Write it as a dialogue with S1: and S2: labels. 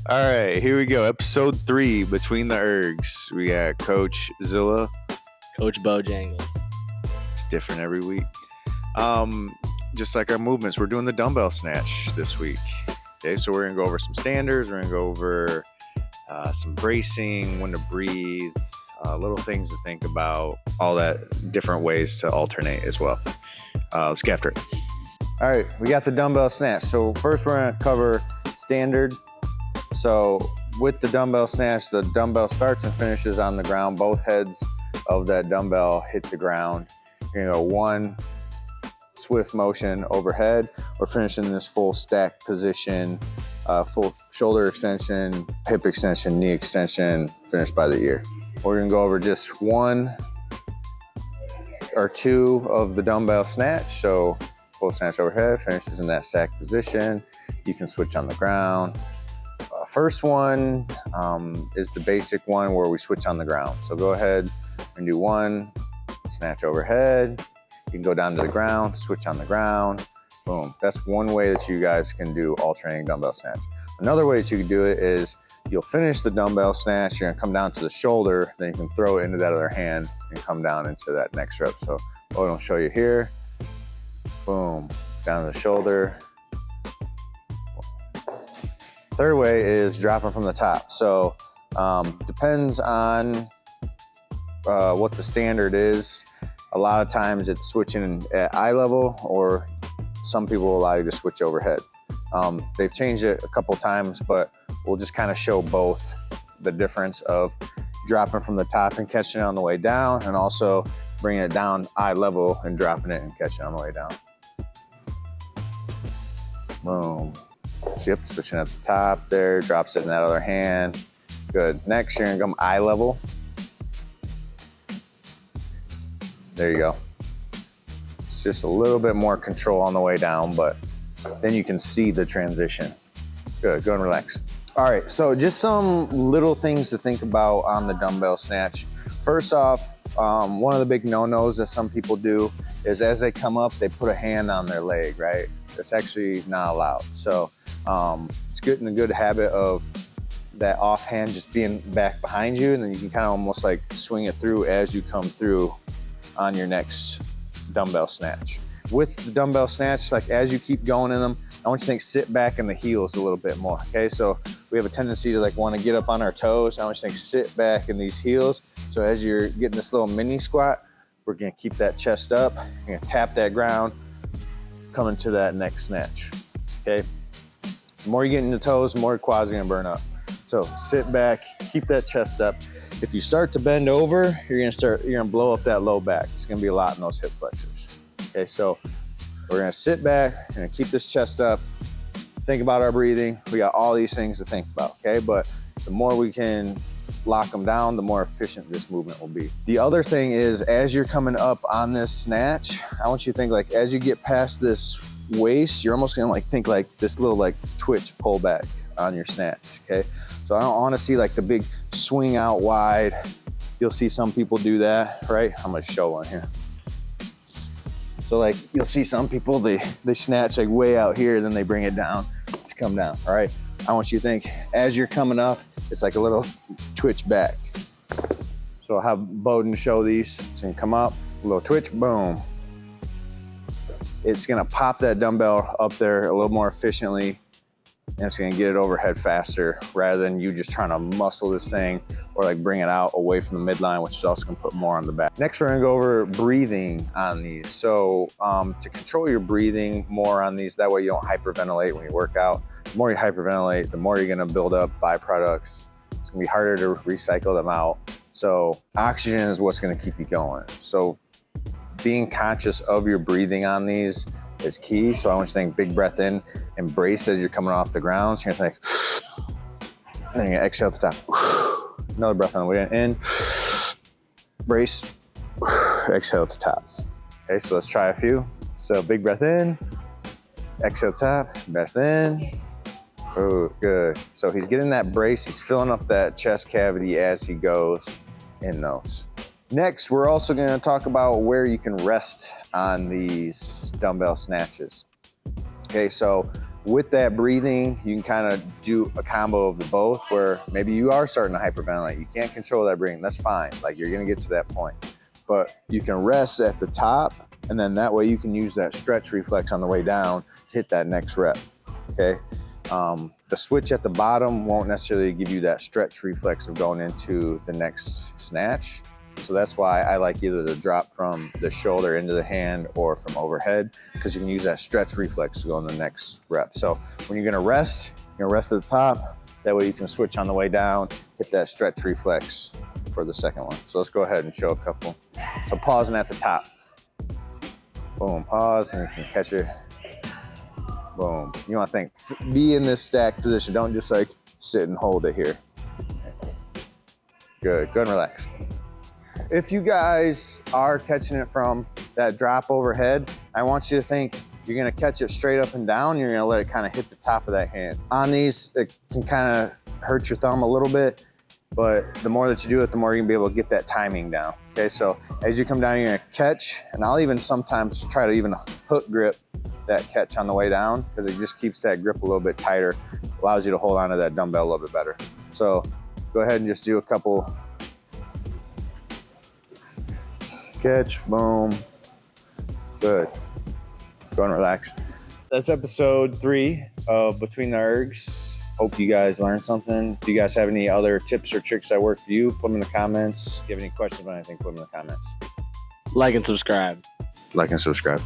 S1: All right, here we go. Episode 3, Between the Ergs. We got Coach Zilla.
S2: Coach Bo Jangles.
S1: It's different every week. Just like our movements, we're doing the dumbbell snatch this week. Okay, so we're going to go over some standards. We're going to go over some bracing, when to breathe, little things to think about, all that, different ways to alternate as well. Let's get after it. All right, we got the dumbbell snatch. So first we're going to cover standard. So with the dumbbell snatch, the dumbbell starts and finishes on the ground. Both heads of that dumbbell hit the ground. You're gonna go one swift motion overhead. We're finishing this full stack position, full shoulder extension, hip extension, knee extension, finished by the ear. We're gonna go over just one or two of the dumbbell snatch. So full snatch overhead, finishes in that stack position. You can switch on the ground. First one is the basic one where we switch on the ground. So go ahead and do one, snatch overhead. You can go down to the ground, switch on the ground, boom. That's one way that you guys can do alternating dumbbell snatch. Another way that you can do it is you'll finish the dumbbell snatch, you're gonna come down to the shoulder, then you can throw it into that other hand and come down into that next rep. So I'll show you here, boom, down to the shoulder. Third way is dropping from the top. So depends on what the standard is. A lot of times it's switching at eye level, or some people will allow you to switch overhead. They've changed it a couple times, but we'll just kind of show both the difference of dropping from the top and catching it on the way down, and also bringing it down eye level and dropping it and catching it on the way down. Boom. Yep, switching at the top there, drops it in that other hand. Good. Next, you're gonna come eye level. There you go. It's just a little bit more control on the way down, but then you can see the transition. Good, go and relax. All right, so just some little things to think about on the dumbbell snatch. First off, one of the big no-nos that some people do is as they come up, they put a hand on their leg, right? It's actually not allowed. So it's getting a good habit of that offhand just being back behind you, and then you can kind of almost like swing it through as you come through on your next dumbbell snatch. With the dumbbell snatch, like as you keep going in them, I want you to think sit back in the heels a little bit more, okay? So we have a tendency to like want to get up on our toes. I want you to think sit back in these heels. So as you're getting this little mini squat, we're gonna keep that chest up. You're gonna tap that ground, coming to that next snatch, okay? The more you get in the toes, the more your quads are gonna burn up. So sit back, keep that chest up. If you start to bend over, you're gonna blow up that low back. It's gonna be a lot in those hip flexors. Okay, so we're gonna sit back, we're gonna keep this chest up, think about our breathing. We got all these things to think about, okay? But the more we can lock them down, the more efficient this movement will be. The other thing is, as you're coming up on this snatch, I want you to think like, as you get past this waist, you're almost gonna like think like this little like twitch pull back on your snatch, okay? So I don't wanna see like the big swing out wide. You'll see some people do that, right? I'm gonna show one here. So like you'll see some people, they snatch like way out here, then they bring it down to come down, all right? I want you to think as you're coming up, it's like a little twitch back. So I'll have Bowden show these. So you come up, a little twitch, boom. It's gonna pop that dumbbell up there a little more efficiently, and it's gonna get it overhead faster rather than you just trying to muscle this thing or like bring it out away from the midline, which is also gonna put more on the back. Next, we're gonna go over breathing on these. So to control your breathing more on these, that way you don't hyperventilate when you work out. The more you hyperventilate, the more you're gonna build up byproducts. It's gonna be harder to recycle them out. So oxygen is what's gonna keep you going. So being conscious of your breathing on these is key. So I want you to think big breath in, embrace as you're coming off the ground. So you're gonna think, and then you're gonna exhale at the top. Another breath on the way in, brace, exhale at the top. Okay, so let's try a few. So big breath in, exhale at the top, breath in. Oh, good. So he's getting that brace, he's filling up that chest cavity as he goes in those. Next, we're also gonna talk about where you can rest on these dumbbell snatches. Okay, so with that breathing, you can kind of do a combo of the both where maybe you are starting to hyperventilate. You can't control that breathing. That's fine. Like you're going to get to that point. But you can rest at the top, and then that way you can use that stretch reflex on the way down to hit that next rep, okay? The switch at the bottom won't necessarily give you that stretch reflex of going into the next snatch. So that's why I like either to drop from the shoulder into the hand or from overhead, because you can use that stretch reflex to go in the next rep. So when you're gonna rest at the top. That way you can switch on the way down, hit that stretch reflex for the second one. So let's go ahead and show a couple. So pausing at the top. Boom, pause, and you can catch it. Boom. You wanna think, be in this stacked position. Don't just like sit and hold it here. Good, go and relax. If you guys are catching it from that drop overhead, I want you to think you're gonna catch it straight up and down. You're gonna let it kind of hit the top of that hand. On these, it can kind of hurt your thumb a little bit, but the more that you do it, the more you're gonna be able to get that timing down. Okay, so as you come down, you're gonna catch, and I'll even sometimes try to even hook grip that catch on the way down, because it just keeps that grip a little bit tighter, allows you to hold on to that dumbbell a little bit better. So go ahead and just do a couple. Catch, boom, good. Go and relax. That's episode 3 of Between the Ergs. Hope you guys learned something. If you guys have any other tips or tricks that work for you, put them in the comments. If you have any questions about anything, put them in the comments.
S2: Like and subscribe.
S1: Like and subscribe.